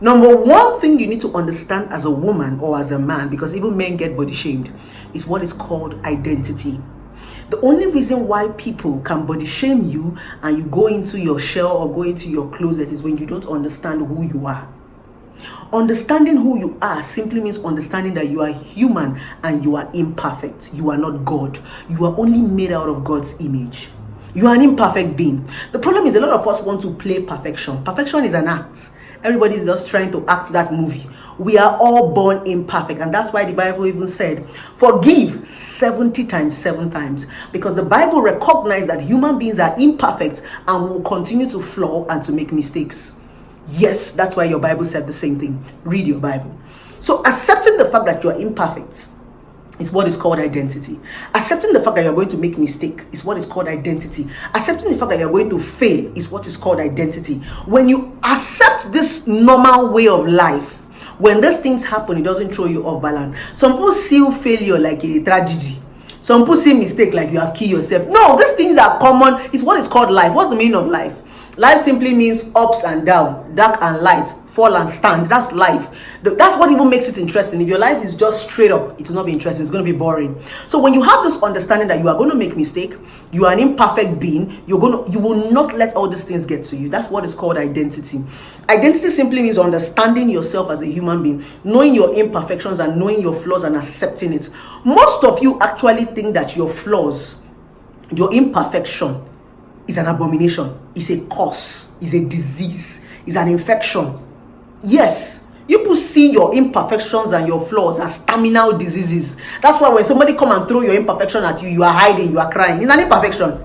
Number one thing you need to understand as a woman or as a man, because even men get body shamed, is what is called identity. The only reason why people can body shame you and you go into your shell or go into your closet is when you don't understand who you are. Understanding who you are simply means understanding that you are human and you are imperfect. You are not God. You are only made out of God's image. You are an imperfect being. The problem is a lot of us want to play perfection. Perfection is an act. Everybody is just trying to act that movie. We are all born imperfect, and that's why the Bible even said, forgive 70 times, 7 times, because the Bible recognized that human beings are imperfect and will continue to flaw and to make mistakes. Yes, that's why your Bible said the same thing. Read your Bible. So accepting the fact that you are imperfect is what is called identity. Accepting the fact that you're going to make mistake is what is called identity. Accepting the fact that you're going to fail is what is called identity. When you accept this normal way of life, when these things happen, it doesn't throw you off balance. Some people see failure like a tragedy. Some people see mistake like you have killed yourself. No, these things are common. It's what is called life. What's the meaning of life? Life simply means ups and down, dark and light, fall and stand. That's life. That's what even makes it interesting. If your life is just straight up, it will not be interesting. It's going to be boring. So when you have this understanding that you are going to make mistake, you are an imperfect being, you will not let all these things get to you. That's what is called identity. Identity simply means understanding yourself as a human being, knowing your imperfections and knowing your flaws and accepting it. Most of you actually think that your flaws, your imperfection, is an abomination, is a curse, is a disease, is an infection. Yes, you people see your imperfections and your flaws as terminal diseases. That's why when somebody come and throw your imperfection at you, you are hiding, you are crying. It's an imperfection.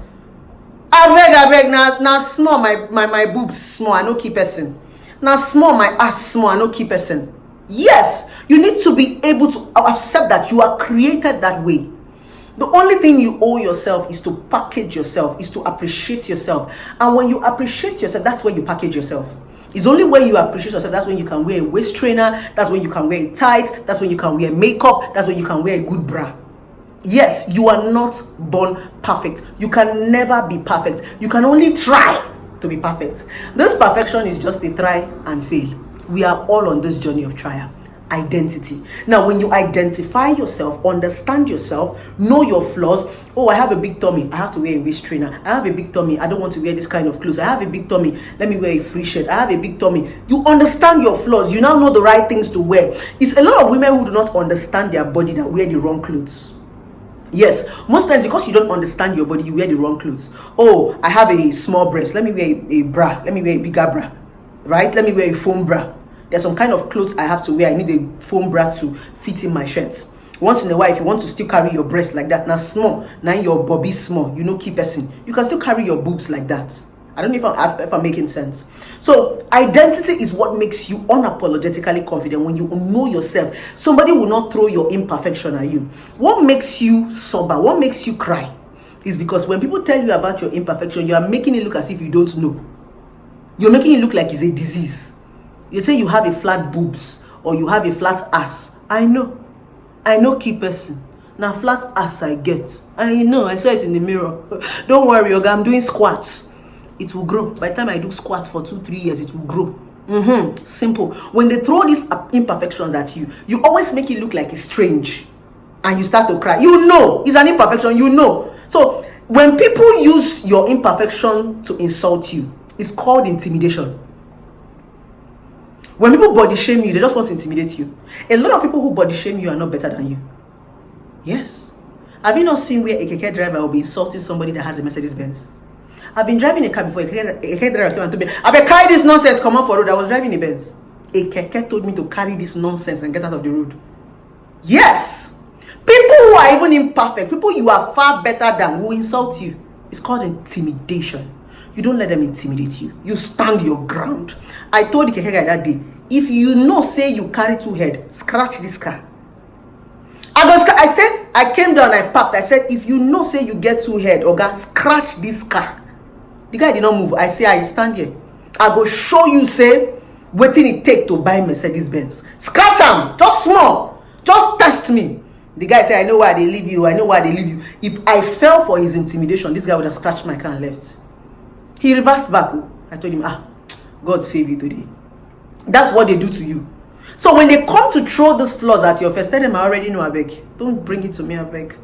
I beg, now small, my boobs small, I no keep person. Now small, my ass small, I no keep person. Yes, you need to be able to accept that you are created that way. The only thing you owe yourself is to package yourself, is to appreciate yourself. And when you appreciate yourself, that's when you package yourself. It's only when you appreciate yourself, that's when you can wear a waist trainer, that's when you can wear tights, that's when you can wear makeup, that's when you can wear a good bra. Yes, you are not born perfect. You can never be perfect. You can only try to be perfect. This perfection is just a try and fail. We are all on this journey of trial. Identity. Now, when you identify yourself, understand yourself, know your flaws. Oh, I have a big tummy, I have to wear a waist trainer. I have a big tummy, I don't want to wear this kind of clothes. I have a big tummy, let me wear a free shirt. I have a big tummy. You understand your flaws. You now know the right things to wear. It's a lot of women who do not understand their body that wear the wrong clothes. Yes, most times because you don't understand your body, you wear the wrong clothes. Oh, I have a small breast, let me wear a bra. Let me wear a bigger bra. Right? Let me wear a foam bra. There's some kind of clothes I have to wear. I need a foam bra to fit in my shirt. Once in a while, if you want to still carry your breast like that, now small, now your bobby small, you know, keep person, you can still carry your boobs like that. I don't know if I'm making sense. So identity is what makes you unapologetically confident. When you know yourself, somebody will not throw your imperfection at you. What makes you sober, what makes you cry, is because when people tell you about your imperfection, you are making it look as if you don't know. You're making it look like it's a disease. You say you have a flat boobs or you have a flat ass. I know key person. Now flat ass I get. I know, I saw it in the mirror. Don't worry, Oga, I'm doing squats. It will grow. By the time I do squats for 2-3 years, it will grow. Simple. When they throw these imperfections at you, you always make it look like it's strange. And you start to cry. You know, it's an imperfection, you know. So when people use your imperfection to insult you, it's called intimidation. When people body shame you, they just want to intimidate you. A lot of people who body shame you are not better than you. Yes. Have you not seen where a keke driver will be insulting somebody that has a Mercedes Benz? I've been driving a car before. A keke driver came and told me, I better carry this nonsense, come on for road. I was driving a Benz. A keke told me to carry this nonsense and get out of the road. Yes. People who are even imperfect, people you are far better than, will insult you. It's called intimidation. You don't let them intimidate you. You stand your ground. I told the keke guy that day, if you know, say you carry 2 heads, scratch this car. I said, I came down, I parked. I said, if you know, say you get 2 heads, Oga, scratch this car. The guy did not move. I say, I stand here. I go show you, say, what it take to buy Mercedes Benz. Scratch them, just small. Just test me. The guy said, I know why they leave you. I know why they leave you. If I fell for his intimidation, this guy would have scratched my car and left. He reversed back. I told him, God save you today. That's what they do to you. So when they come to throw these flaws at your face, tell them, I already know, I beg. Don't bring it to me, I beg.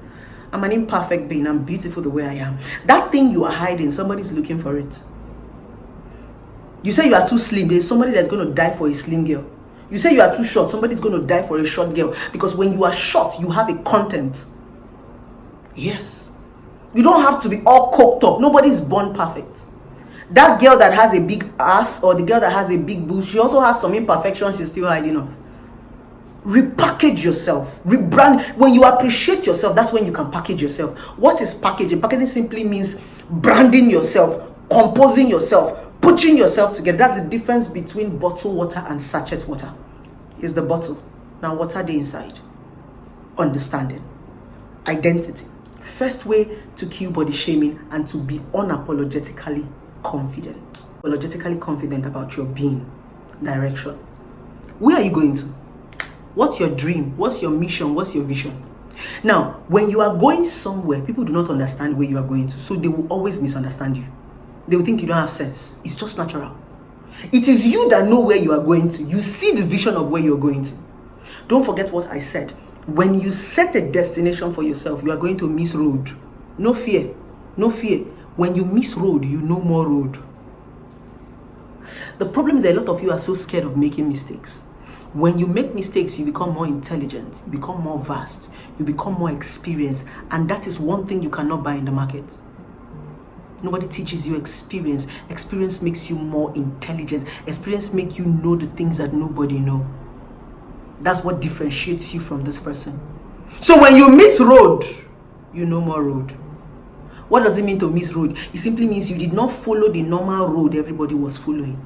I'm an imperfect being. I'm beautiful the way I am. That thing you are hiding, somebody's looking for it. You say you are too slim, there's somebody that's going to die for a slim girl. You say you are too short, somebody's going to die for a short girl. Because when you are short, you have a content. Yes. You don't have to be all coked up. Nobody's born perfect. That girl that has a big ass or the girl that has a big boost, she also has some imperfections she's still hiding off. Repackage yourself, rebrand. When you appreciate yourself, that's when you can package yourself. What is packaging? Packaging simply means branding yourself, composing yourself, putting yourself together. That's the difference between bottled water and sachet water. Is the bottle. Now water the inside. Understanding. Identity. First way to kill body shaming and to be unapologetically confident. Apologetically confident about your being. Direction. Where are you going to? What's your dream? What's your mission? What's your vision? Now, when you are going somewhere, people do not understand where you are going to. So they will always misunderstand you. They will think you don't have sense. It's just natural. It is you that know where you are going to. You see the vision of where you're going to. Don't forget what I said. When you set a destination for yourself, you are going to miss road. No fear. No fear. When you miss road, you know more road. The problem is that a lot of you are so scared of making mistakes. When you make mistakes, you become more intelligent, you become more vast, you become more experienced, and that is one thing you cannot buy in the market. Nobody teaches you experience. Experience makes you more intelligent. Experience makes you know the things that nobody knows. That's what differentiates you from this person. So when you miss road, you know more road. What does it mean to miss road? It simply means you did not follow the normal road everybody was following.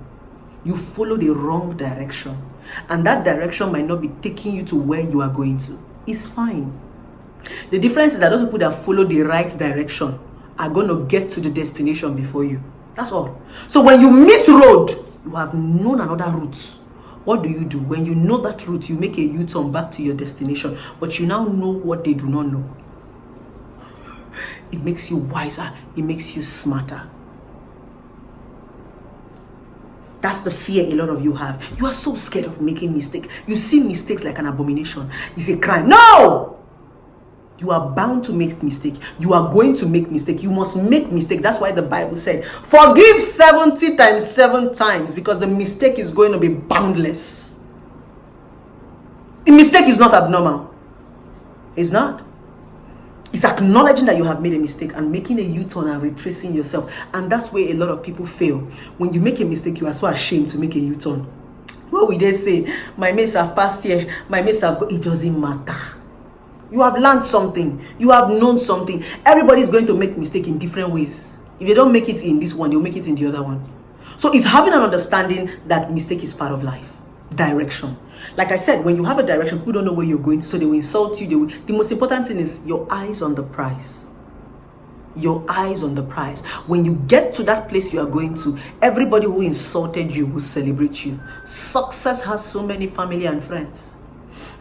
You follow the wrong direction. And that direction might not be taking you to where you are going to. It's fine. The difference is that those people that follow the right direction are going to get to the destination before you. That's all. So when you miss road, you have known another route. What do? When you know that route, you make a U-turn back to your destination. But you now know what they do not know. It makes you wiser. It makes you smarter. That's the fear a lot of you have. You are so scared of making mistakes. You see mistakes like an abomination. It's a crime. No! You are bound to make mistakes. You are going to make mistakes. You must make mistakes. That's why the Bible said, forgive 70 times 7 times, because the mistake is going to be boundless. The mistake is not abnormal. It's not. It's acknowledging that you have made a mistake and making a U-turn and retracing yourself. And that's where a lot of people fail. When you make a mistake, you are so ashamed to make a U-turn. What will they say? My mates have passed here. My mates have got... It doesn't matter. You have learned something. You have known something. Everybody's going to make mistake in different ways. If they don't make it in this one, they'll make it in the other one. So it's having an understanding that mistake is part of life. Direction. Like I said, when you have a direction, people don't know where you're going to, so they will insult you. The most important thing is your eyes on the prize. Your eyes on the prize. When you get to that place you are going to, everybody who insulted you will celebrate you. Success has so many family and friends.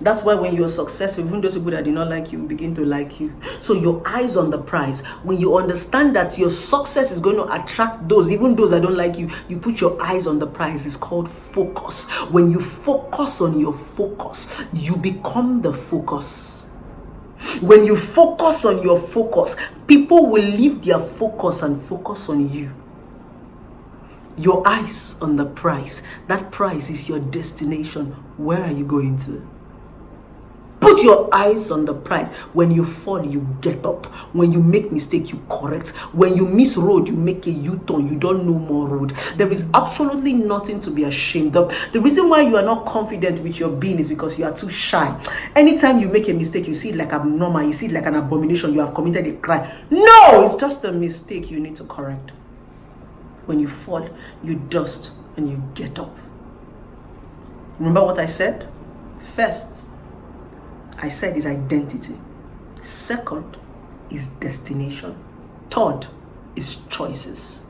That's why when you're successful, even those people that do not like you begin to like you. So your eyes on the prize. When you understand that your success is going to attract those, even those that don't like you, you put your eyes on the prize. It's called focus. When you focus on your focus, you become the focus. When you focus on your focus, people will leave their focus and focus on you. Your eyes on the prize. That prize is your destination. Where are you going to? Put your eyes on the prize. When you fall, you get up. When you make mistake, you correct. When you miss road, you make a U-turn. You don't know more road. There is absolutely nothing to be ashamed of. The reason why you are not confident with your being is because you are too shy. Anytime you make a mistake, you see it like abnormal. You see it like an abomination. You have committed a crime. No, it's just a mistake you need to correct. When you fall, you dust and you get up. Remember what I said? First, I said is identity. Second is destination. Third is choices.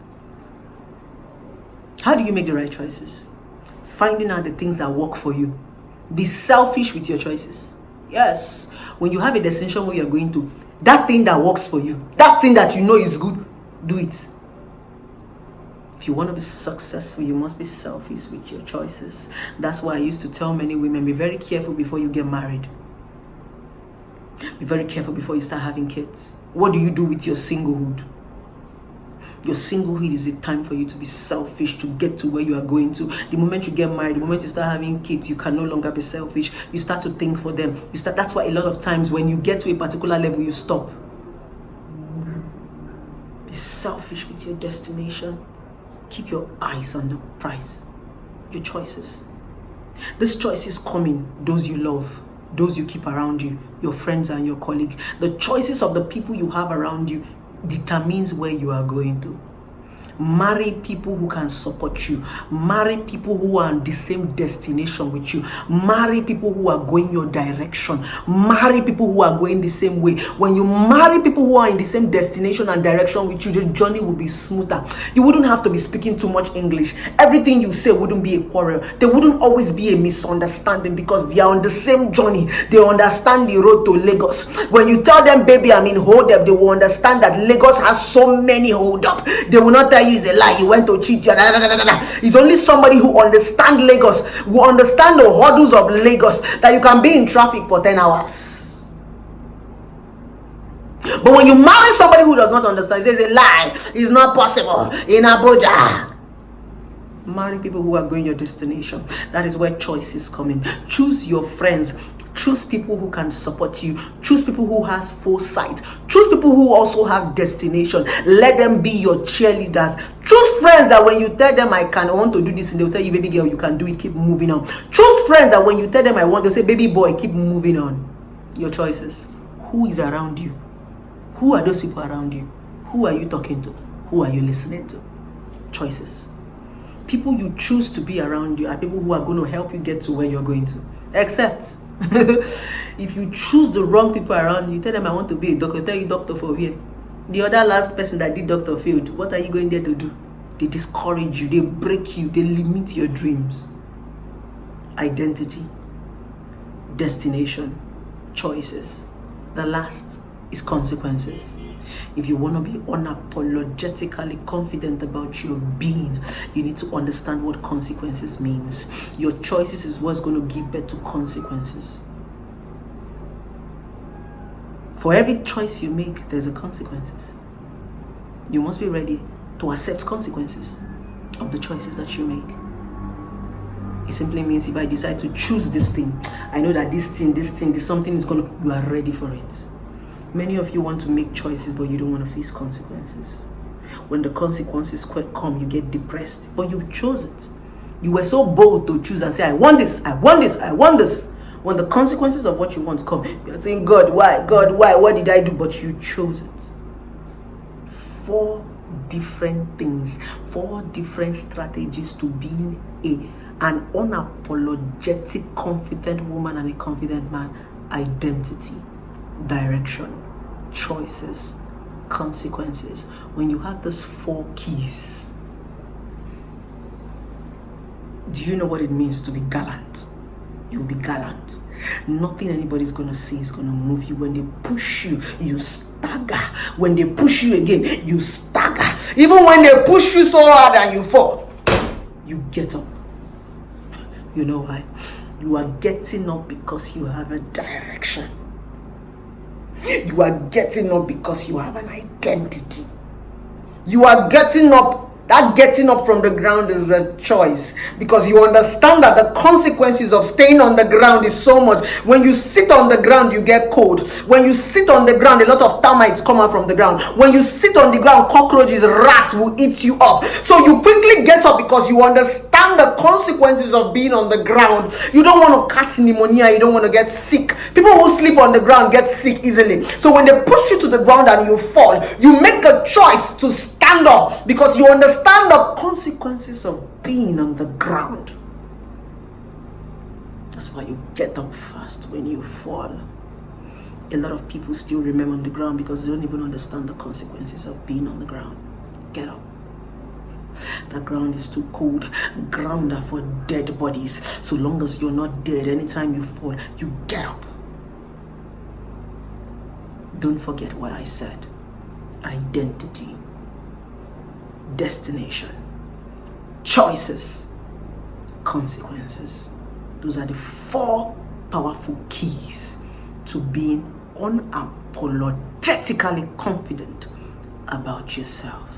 How do you make the right choices? Finding out the things that work for you. Be selfish with your choices. Yes, when you have a destination where you're going to, that thing that works for you, that thing that you know is good, do it. If you want to be successful, you must be selfish with your choices. That's why I used to tell many women, be very careful before you get married. Be very careful before you start having kids. What do you do with your singlehood? Your singlehood is a time for you to be selfish, to get to where you are going to. The moment you get married, the moment you start having kids, you can no longer be selfish. You start to think for them. That's why a lot of times when you get to a particular level, you stop. Be selfish with your destination. Keep your eyes on the prize. Your choices. This choice is coming. Those you love, those you keep around you, your friends and your colleagues. The choices of the people you have around you determines where you are going to. Marry people who can support you. Marry people who are on the same destination with you. Marry people who are going your direction. Marry people who are going the same way. When you marry people who are in the same destination and direction with you, the journey will be smoother. You wouldn't have to be speaking too much English. Everything you say wouldn't be a quarrel. There wouldn't always be a misunderstanding because they are on the same journey. They understand the road to Lagos. When you tell them, baby, I'm in hold up, they will understand that Lagos has so many hold up. They will not tell you is a lie, you went to cheat. It's only somebody who understands Lagos, who understands the hurdles of Lagos, that you can be in traffic for 10 hours. But when you marry somebody who does not understand, it says a lie, it's not possible in Abuja. Marry people who are going your destination. That is where choice is coming. Choose your friends. Choose people who can support you. Choose people who has foresight. Choose people who also have destination. Let them be your cheerleaders. Choose friends that when you tell them I want to do this, and they'll say, you baby girl, you can do it, keep moving on. Choose friends that when you tell them I want, they'll say, baby boy, keep moving on. Your choices. Who is around you? Who are those people around you? Who are you talking to? Who are you listening to? Choices. People you choose to be around you are people who are going to help you get to where you're going to. Except if you choose the wrong people around you, tell them I want to be a doctor, tell you doctor for where? The other last person that did doctor failed. What are you going there to do? They discourage you, they break you, they limit your dreams. Identity, destination, choices. The last is consequences. If you want to be unapologetically confident about your being, you need to understand what consequences means. Your choices is what's going to give birth to consequences. For every choice you make, there's a consequences. You must be ready to accept consequences of the choices that you make. It simply means if I decide to choose this thing, I know that this something is going to, you are ready for it. Many of you want to make choices, but you don't want to face consequences. When the consequences come, you get depressed. But you chose it. You were so bold to choose and say, I want this, I want this, I want this. When the consequences of what you want come, you're saying, God, why? God, why? What did I do? But you chose it. 4 different things, 4 different strategies to being an unapologetic, confident woman and a confident man. Identity, direction, choices, consequences. When you have these 4 keys, do you know what it means to be gallant? You'll be gallant. Nothing anybody's gonna see is gonna move you. When they push you, you stagger. When they push you again, you stagger. Even when they push you so hard and you fall, you get up. You know why? You are getting up because you have a direction. You are getting up because you have an identity. You are getting up. That getting up from the ground is a choice, because you understand that the consequences of staying on the ground is so much. When you sit on the ground, you get cold. When you sit on the ground, a lot of termites come out from the ground. When you sit on the ground, cockroaches, rats will eat you up. So you quickly get up because you understand the consequences of being on the ground. You don't want to catch pneumonia. You don't want to get sick. People who sleep on the ground get sick easily. So when they push you to the ground and you fall, you make a choice to stand up because you understand the consequences of being on the ground. That's why you get up fast when you fall. A lot of people still remain on the ground because they don't even understand the consequences of being on the ground. Get up. The ground is too cold. Ground are for dead bodies. So long as you're not dead, anytime you fall, you get up. Don't forget what I said. Identity, destination, choices, consequences. Those are the 4 powerful keys to being unapologetically confident about yourself.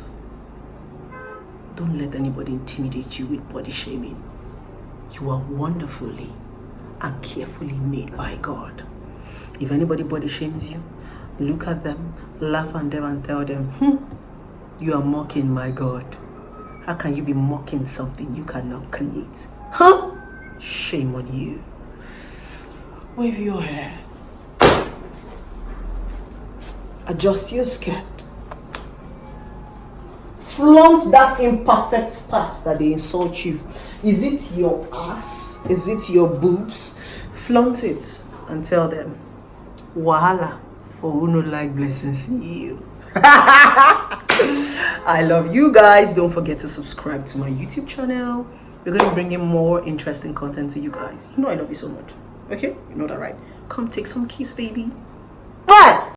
Don't let anybody intimidate you with body shaming. You are wonderfully and carefully made by God. If anybody body shames you, look at them, laugh at them, and tell them, you are mocking my God. How can you be mocking something you cannot create? Shame on you. Wave your hair. Adjust your skirt. Flaunt that imperfect part that they insult you. Is it your ass? Is it your boobs? Flaunt it and tell them, wahala for who no like blessings you. I love you guys. Don't forget to subscribe to my YouTube channel. We're going to bring in more interesting content to you guys. You know I love you so much. Okay? You know that, right? Come take some kiss, baby. Bye!